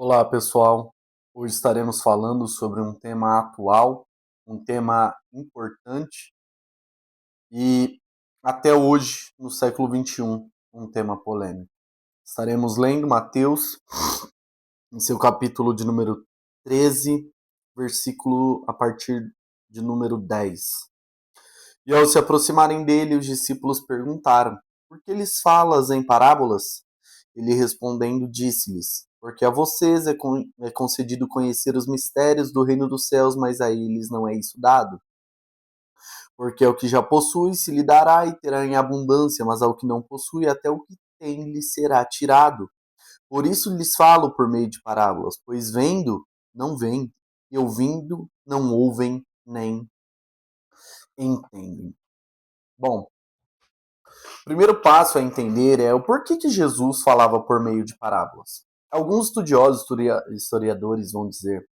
Olá, pessoal. Hoje estaremos falando sobre um tema atual, um tema importante e até hoje, no século XXI, um tema polêmico. Estaremos lendo Mateus, em seu capítulo de número 13, versículo a partir de número 10. E ao se aproximarem dele, os discípulos perguntaram: Por que lhes falas em parábolas? Ele respondendo disse-lhes: Porque a vocês é concedido conhecer os mistérios do reino dos céus, mas a eles não é isso dado. Porque ao que já possui se lhe dará e terá em abundância, mas ao que não possui, até o que tem lhe será tirado. Por isso lhes falo por meio de parábolas, pois vendo, não veem, e ouvindo, não ouvem, nem entendem. Bom, o primeiro passo a entender é o porquê que Jesus falava por meio de parábolas. Alguns estudiosos, historiadores vão dizer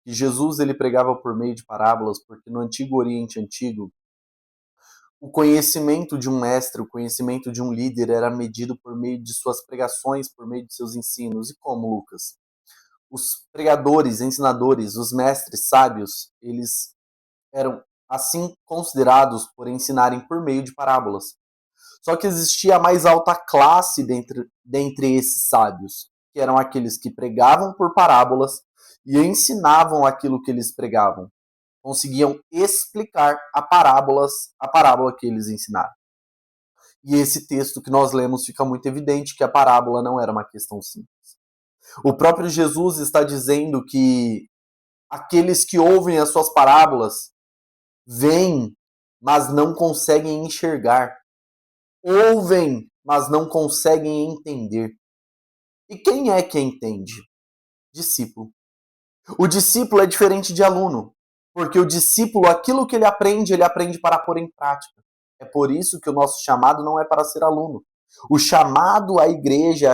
que Jesus ele pregava por meio de parábolas porque no Antigo Oriente Antigo o conhecimento de um mestre, o conhecimento de um líder era medido por meio de suas pregações, por meio de seus ensinos. E como, Lucas? Os pregadores, ensinadores, os mestres sábios, eles eram assim considerados por ensinarem por meio de parábolas. Só que existia a mais alta classe dentre esses sábios, que eram aqueles que pregavam por parábolas e ensinavam aquilo que eles pregavam. Conseguiam explicar a parábola que eles ensinaram. E esse texto que nós lemos fica muito evidente que a parábola não era uma questão simples. O próprio Jesus está dizendo que aqueles que ouvem as suas parábolas veem, mas não conseguem enxergar. Ouvem, mas não conseguem entender. E quem é que entende? Discípulo. O discípulo é diferente de aluno, porque o discípulo, aquilo que ele aprende para pôr em prática. É por isso que o nosso chamado não é para ser aluno. O chamado à igreja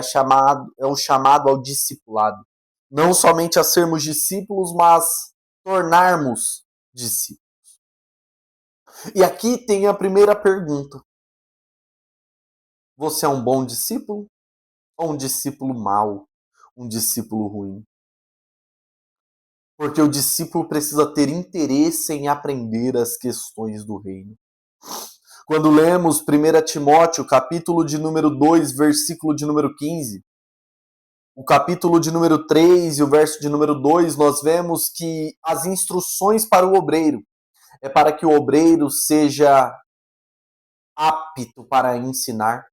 é o chamado ao discipulado. Não somente a sermos discípulos, mas tornarmos discípulos. E aqui tem a primeira pergunta. Você é um bom discípulo? Ou um discípulo mau, um discípulo ruim? Porque o discípulo precisa ter interesse em aprender as questões do reino. Quando lemos 1 Timóteo, capítulo de número 2, versículo de número 15, o capítulo de número 3 e o verso de número 2, nós vemos que as instruções para o obreiro é para que o obreiro seja apto para ensinar,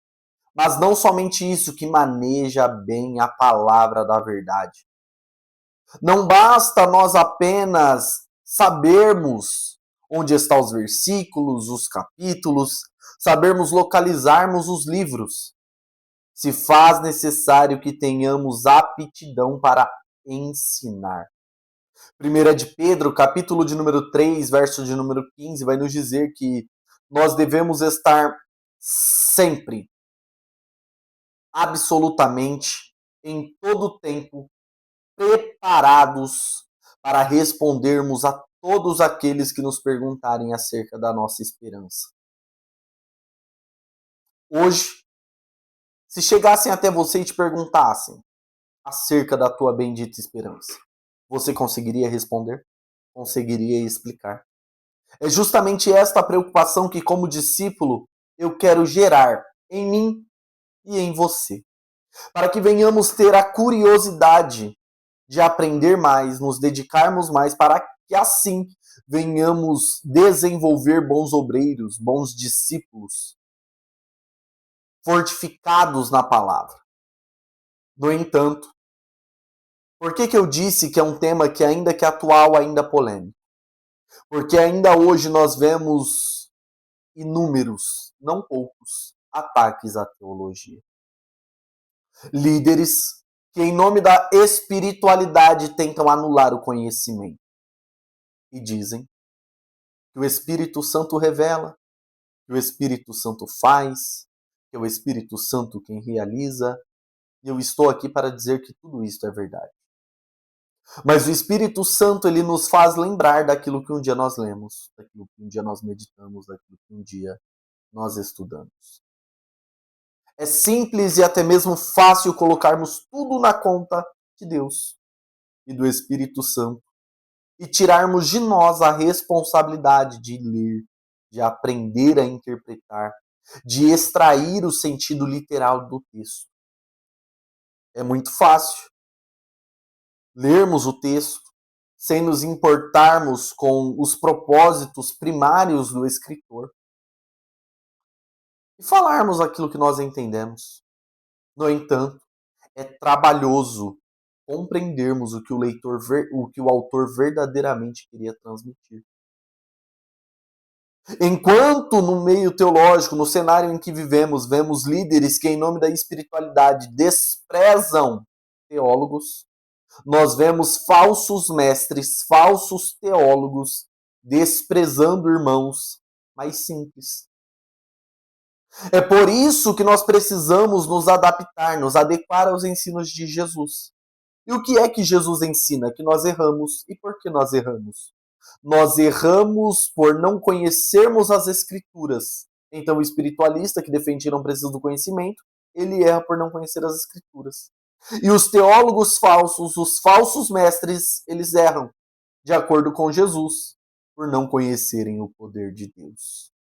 mas não somente isso, que maneja bem a palavra da verdade. Não basta nós apenas sabermos onde estão os versículos, os capítulos, sabermos localizarmos os livros. Se faz necessário que tenhamos aptidão para ensinar. 1 de Pedro, capítulo de número 3, verso de número 15, vai nos dizer que nós devemos estar sempre, absolutamente, em todo tempo, preparados para respondermos a todos aqueles que nos perguntarem acerca da nossa esperança. Hoje, se chegassem até você e te perguntassem acerca da tua bendita esperança, você conseguiria responder? Conseguiria explicar? É justamente esta preocupação que, como discípulo, eu quero gerar em mim e em você, para que venhamos ter a curiosidade de aprender mais, nos dedicarmos mais, para que assim venhamos desenvolver bons obreiros, bons discípulos, fortificados na palavra. No entanto, por que eu disse que é um tema que ainda que atual, ainda polêmico? Porque ainda hoje nós vemos inúmeros, não poucos, ataques à teologia. Líderes que, em nome da espiritualidade, tentam anular o conhecimento. E dizem que o Espírito Santo revela, que o Espírito Santo faz, que é o Espírito Santo quem realiza. E eu estou aqui para dizer que tudo isso é verdade. Mas o Espírito Santo, ele nos faz lembrar daquilo que um dia nós lemos, daquilo que um dia nós meditamos, daquilo que um dia nós estudamos. É simples e até mesmo fácil colocarmos tudo na conta de Deus. e do Espírito Santo e tirarmos de nós a responsabilidade de ler, de aprender a interpretar, de extrair o sentido literal do texto. É muito fácil lermos o texto sem nos importarmos com os propósitos primários do escritor e falarmos aquilo que nós entendemos. No entanto, é trabalhoso compreendermos o que o autor verdadeiramente queria transmitir. Enquanto no meio teológico, no cenário em que vivemos, vemos líderes que, em nome da espiritualidade, desprezam teólogos, nós vemos falsos mestres, falsos teólogos, desprezando irmãos mais simples. É por isso que nós precisamos nos adaptar, nos adequar aos ensinos de Jesus. E o que é que Jesus ensina? Que nós erramos. E por que nós erramos? Nós erramos por não conhecermos as Escrituras. Então, o espiritualista que defende que não precisa do conhecimento, ele erra por não conhecer as Escrituras. E os teólogos falsos, os falsos mestres, eles erram, de acordo com Jesus, por não conhecerem o poder de Deus.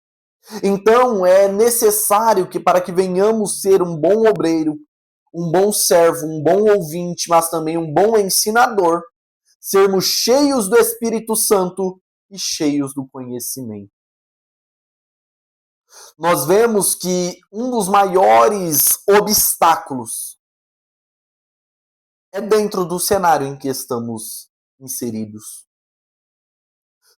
Então, é necessário que, para que venhamos ser um bom obreiro, um bom servo, um bom ouvinte, mas também um bom ensinador, sermos cheios do Espírito Santo e cheios do conhecimento. Nós vemos que um dos maiores obstáculos é dentro do cenário em que estamos inseridos.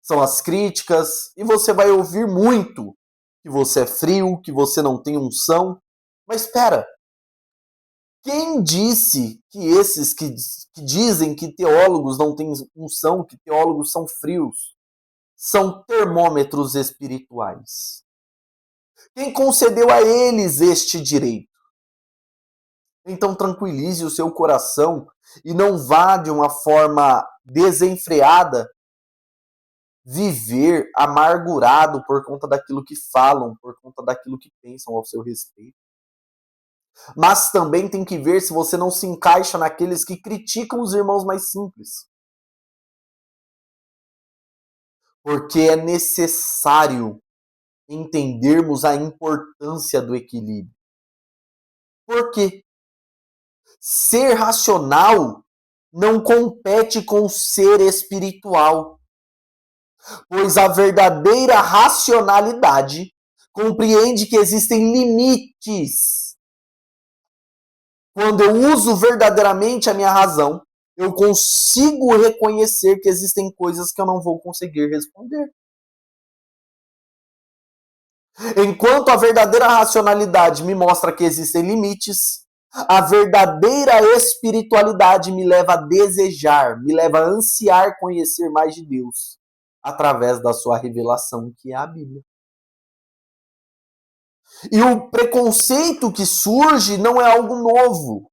São as críticas, e você vai ouvir muito que você é frio, que você não tem unção. Mas espera, quem disse que esses que dizem que teólogos não têm unção, que teólogos são frios, são termômetros espirituais? Quem concedeu a eles este direito? Então tranquilize o seu coração e não vá de uma forma desenfreada viver amargurado por conta daquilo que falam, por conta daquilo que pensam ao seu respeito. Mas também tem que ver se você não se encaixa naqueles que criticam os irmãos mais simples. Porque é necessário entendermos a importância do equilíbrio. Por quê? Ser racional não compete com ser espiritual, pois a verdadeira racionalidade compreende que existem limites. Quando eu uso verdadeiramente a minha razão, eu consigo reconhecer que existem coisas que eu não vou conseguir responder. Enquanto a verdadeira racionalidade me mostra que existem limites, a verdadeira espiritualidade me leva a desejar, me leva a ansiar conhecer mais de Deus, através da sua revelação, que é a Bíblia. E o preconceito que surge não é algo novo.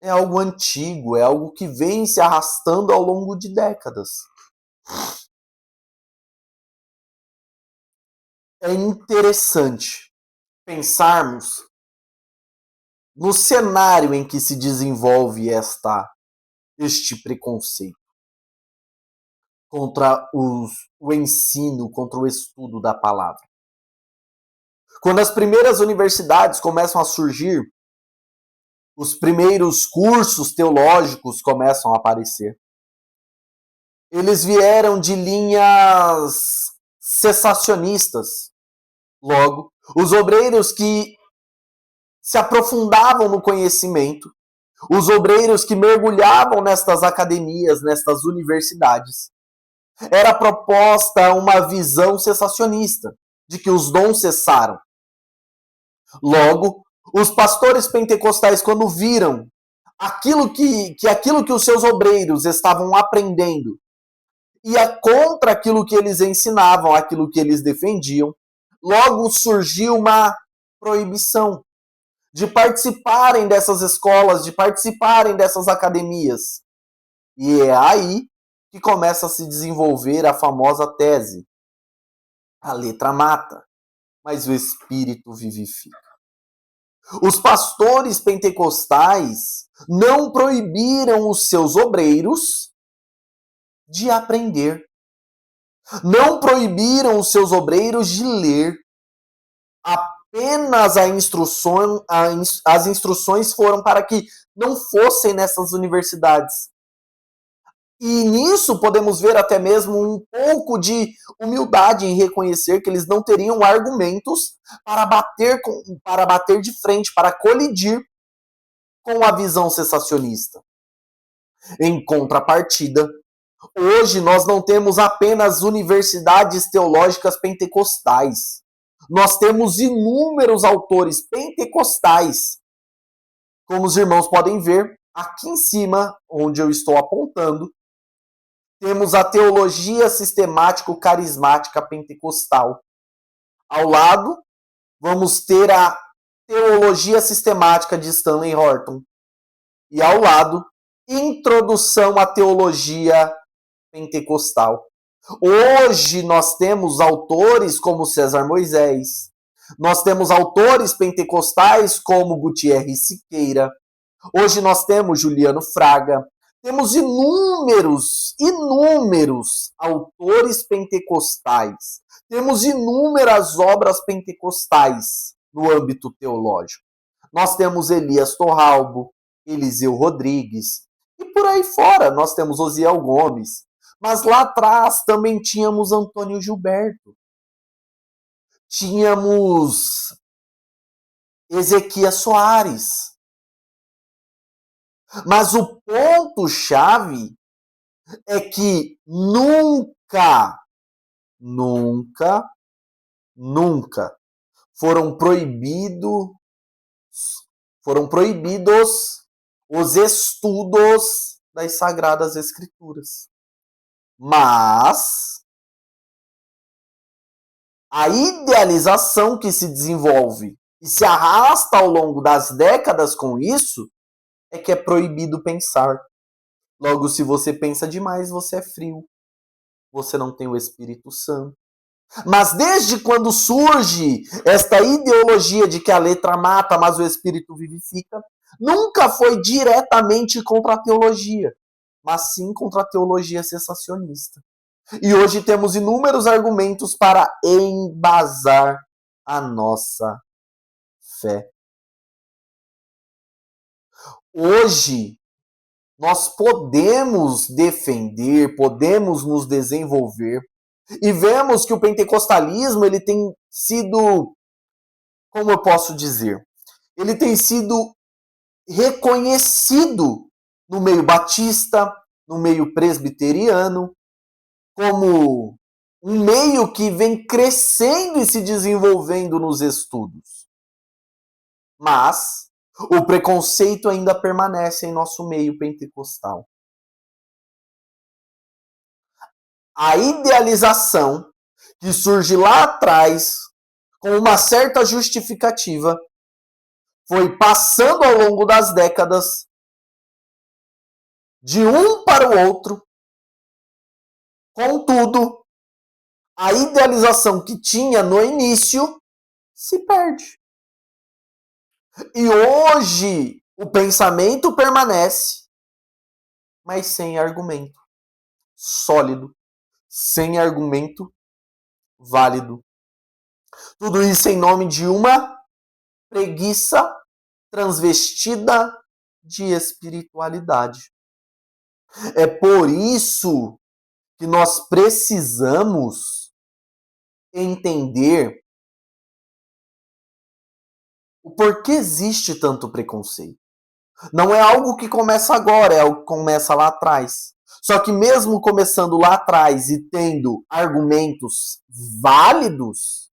É algo antigo, é algo que vem se arrastando ao longo de décadas. É interessante pensarmos no cenário em que se desenvolve este preconceito contra o ensino, contra o estudo da palavra. Quando as primeiras universidades começam a surgir, os primeiros cursos teológicos começam a aparecer. Eles vieram de linhas cessacionistas. Logo, os obreiros que se aprofundavam no conhecimento, os obreiros que mergulhavam nestas academias, nestas universidades, era proposta uma visão cessacionista, de que os dons cessaram. Logo, os pastores pentecostais, quando viram aquilo que os seus obreiros estavam aprendendo ia contra aquilo que eles ensinavam, aquilo que eles defendiam, logo surgiu uma proibição de participarem dessas escolas, de participarem dessas academias. E é aí que começa a se desenvolver a famosa tese. A letra mata, mas o espírito vivifica. Os pastores pentecostais não proibiram os seus obreiros de aprender. Não proibiram os seus obreiros de ler. Apenas as instruções foram para que não fossem nessas universidades. E nisso podemos ver até mesmo um pouco de humildade em reconhecer que eles não teriam argumentos para bater de frente, para colidir com a visão cessacionista. Em contrapartida, hoje nós não temos apenas universidades teológicas pentecostais. Nós temos inúmeros autores pentecostais. Como os irmãos podem ver, aqui em cima, onde eu estou apontando, temos a teologia sistemático-carismática pentecostal. Ao lado, vamos ter a teologia sistemática de Stanley Horton. E ao lado, introdução à teologia pentecostal. Hoje nós temos autores como César Moisés, nós temos autores pentecostais como Gutierrez Siqueira, hoje nós temos Juliano Fraga, temos inúmeros autores pentecostais, temos inúmeras obras pentecostais no âmbito teológico. Nós temos Elias Torralbo, Eliseu Rodrigues, e por aí fora nós temos Osiel Gomes. Mas lá atrás também tínhamos Antônio Gilberto. Tínhamos Ezequias Soares. Mas o ponto-chave é que nunca foram proibidos os estudos das Sagradas Escrituras. Mas a idealização que se desenvolve e se arrasta ao longo das décadas com isso é que é proibido pensar. Logo, se você pensa demais, você é frio. Você não tem o Espírito Santo. Mas desde quando surge esta ideologia de que a letra mata, mas o Espírito vivifica, nunca foi diretamente contra a teologia, mas sim contra a teologia cessacionista. E hoje temos inúmeros argumentos para embasar a nossa fé. Hoje, nós podemos defender, podemos nos desenvolver, e vemos que o pentecostalismo, ele tem sido, como eu posso dizer, ele tem sido reconhecido no meio batista, no meio presbiteriano, como um meio que vem crescendo e se desenvolvendo nos estudos. Mas o preconceito ainda permanece em nosso meio pentecostal. A idealização que surge lá atrás, com uma certa justificativa, foi passando ao longo das décadas, de um para o outro. Contudo, a idealização que tinha no início se perde. E hoje o pensamento permanece, mas sem argumento sólido, sem argumento válido. Tudo isso em nome de uma preguiça transvestida de espiritualidade. É por isso que nós precisamos entender o porquê existe tanto preconceito. Não é algo que começa agora, é algo que começa lá atrás. Só que mesmo começando lá atrás e tendo argumentos válidos,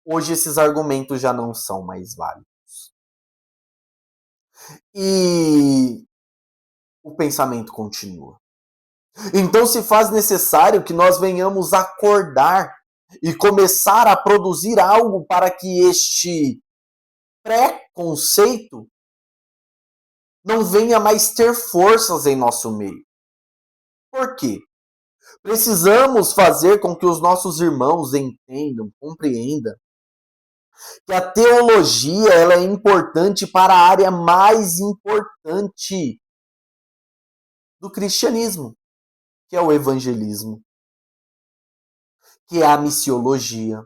hoje esses argumentos já não são mais válidos. E o pensamento continua. Então se faz necessário que nós venhamos acordar e começar a produzir algo para que este preconceito não venha mais ter forças em nosso meio. Por quê? Precisamos fazer com que os nossos irmãos entendam, compreendam Que a teologia ela é importante para a área mais importante do cristianismo, que é o evangelismo, que é a missiologia.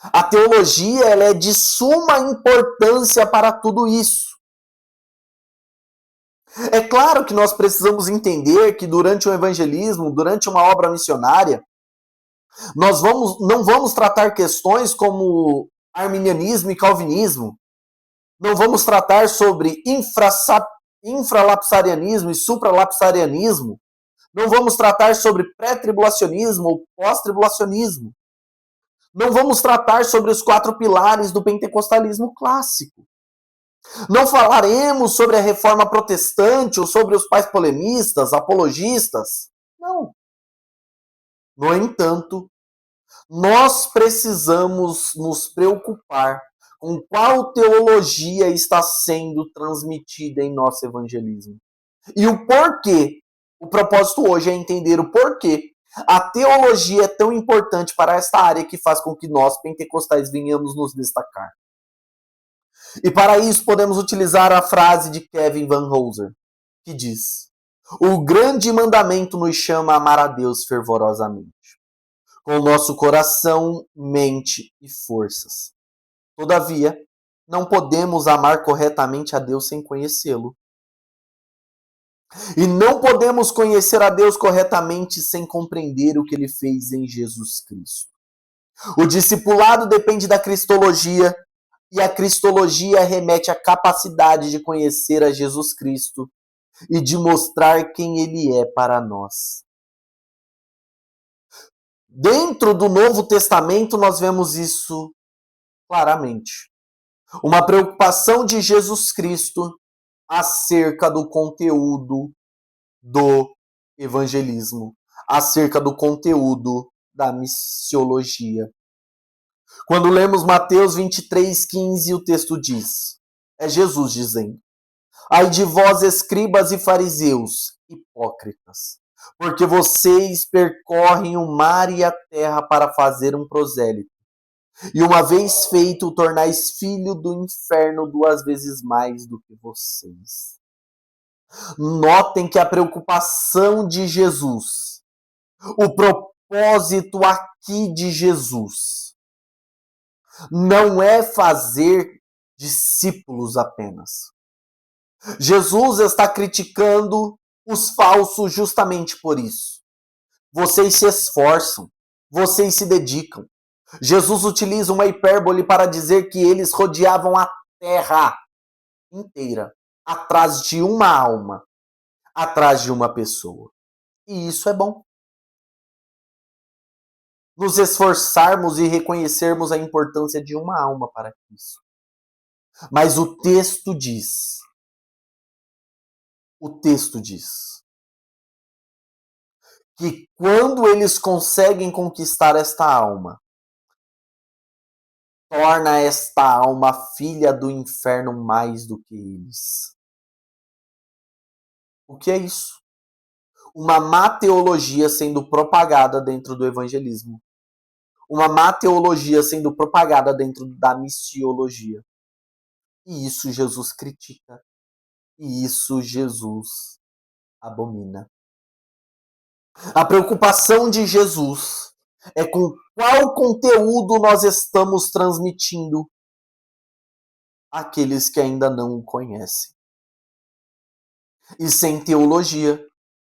A teologia ela é de suma importância para tudo isso. É claro que nós precisamos entender que durante o evangelismo, durante uma obra missionária, nós não vamos tratar questões como arminianismo e calvinismo. Não vamos tratar sobre infralapsarianismo e supralapsarianismo. Não vamos tratar sobre pré-tribulacionismo ou pós-tribulacionismo. Não vamos tratar sobre os 4 pilares do pentecostalismo clássico. Não falaremos sobre a reforma protestante ou sobre os pais polemistas, apologistas. Não. No entanto, nós precisamos nos preocupar com qual teologia está sendo transmitida em nosso evangelismo. E o porquê. O propósito hoje é entender o porquê a teologia é tão importante para esta área que faz com que nós, pentecostais, venhamos nos destacar. E para isso podemos utilizar a frase de Kevin Van Hooser, que diz: o grande mandamento nos chama a amar a Deus fervorosamente, com o nosso coração, mente e forças. Todavia, não podemos amar corretamente a Deus sem conhecê-lo. E não podemos conhecer a Deus corretamente sem compreender o que ele fez em Jesus Cristo. O discipulado depende da cristologia, e a cristologia remete à capacidade de conhecer a Jesus Cristo e de mostrar quem ele é para nós. Dentro do Novo Testamento, nós vemos isso claramente. Uma preocupação de Jesus Cristo acerca do conteúdo do evangelismo, acerca do conteúdo da missiologia. Quando lemos Mateus 23:15, o texto diz, é Jesus dizendo: ai de vós, escribas e fariseus, hipócritas, porque vocês percorrem o mar e a terra para fazer um prosélito, e uma vez feito, o tornais filho do inferno 2 vezes mais do que vocês. Notem que a preocupação de Jesus, o propósito aqui de Jesus, não é fazer discípulos apenas. Jesus está criticando os falsos justamente por isso. Vocês se esforçam, vocês se dedicam. Jesus utiliza uma hipérbole para dizer que eles rodeavam a terra inteira atrás de uma alma, atrás de uma pessoa. E isso é bom. Nos esforçarmos e reconhecermos a importância de uma alma para isso. Mas o texto diz que quando eles conseguem conquistar esta alma, torna esta alma filha do inferno mais do que eles. O que é isso? Uma má teologia sendo propagada dentro do evangelismo. Uma má teologia sendo propagada dentro da missiologia. E isso Jesus critica. E isso Jesus abomina. A preocupação de Jesus é com qual conteúdo nós estamos transmitindo àqueles que ainda não o conhecem. E sem teologia,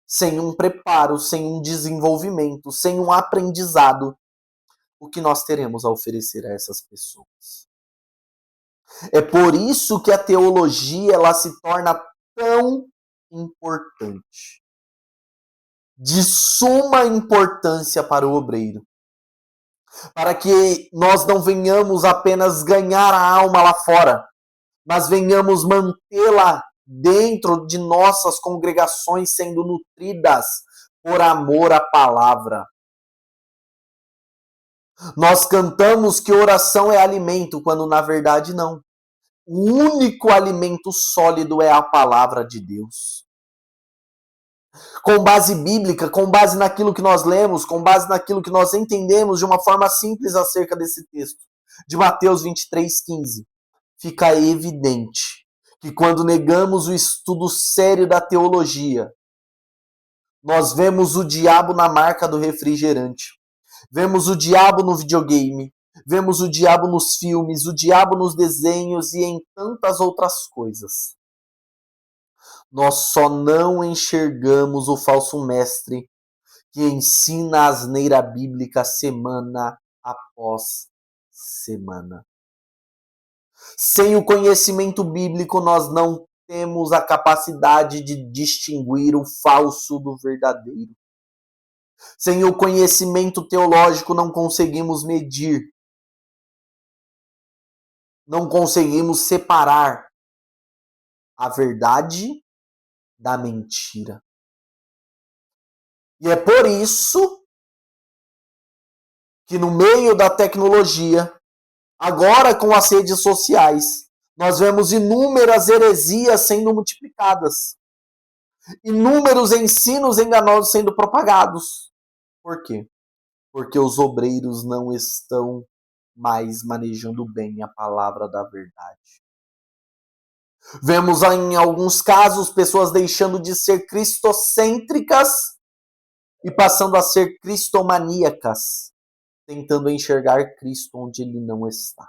sem um preparo, sem um desenvolvimento, sem um aprendizado, o que nós teremos a oferecer a essas pessoas? É por isso que a teologia ela se torna tão importante. De suma importância para o obreiro. Para que nós não venhamos apenas ganhar a alma lá fora, mas venhamos mantê-la dentro de nossas congregações sendo nutridas por amor à palavra. Nós cantamos que oração é alimento, quando na verdade não. O único alimento sólido é a palavra de Deus. Com base bíblica, com base naquilo que nós lemos, com base naquilo que nós entendemos de uma forma simples acerca desse texto. de Mateus 23:15, fica evidente que quando negamos o estudo sério da teologia, nós vemos o diabo na marca do refrigerante, vemos o diabo no videogame, vemos o diabo nos filmes, o diabo nos desenhos e em tantas outras coisas. Nós só não enxergamos o falso mestre que ensina a asneira bíblica semana após semana. Sem o conhecimento bíblico, nós não temos a capacidade de distinguir o falso do verdadeiro. Sem o conhecimento teológico, não conseguimos medir, não conseguimos separar a verdade da mentira. E é por isso que no meio da tecnologia, agora com as redes sociais, nós vemos inúmeras heresias sendo multiplicadas, inúmeros ensinos enganosos sendo propagados. Por quê? Porque os obreiros não estão mais manejando bem a palavra da verdade. Vemos em alguns casos pessoas deixando de ser cristocêntricas e passando a ser cristomaníacas, tentando enxergar Cristo onde ele não está.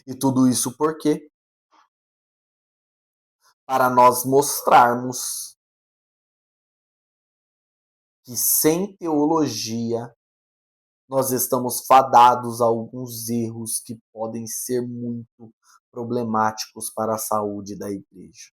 E tudo isso por quê? Para nós mostrarmos que sem teologia nós estamos fadados a alguns erros que podem ser muito problemáticos para a saúde da igreja.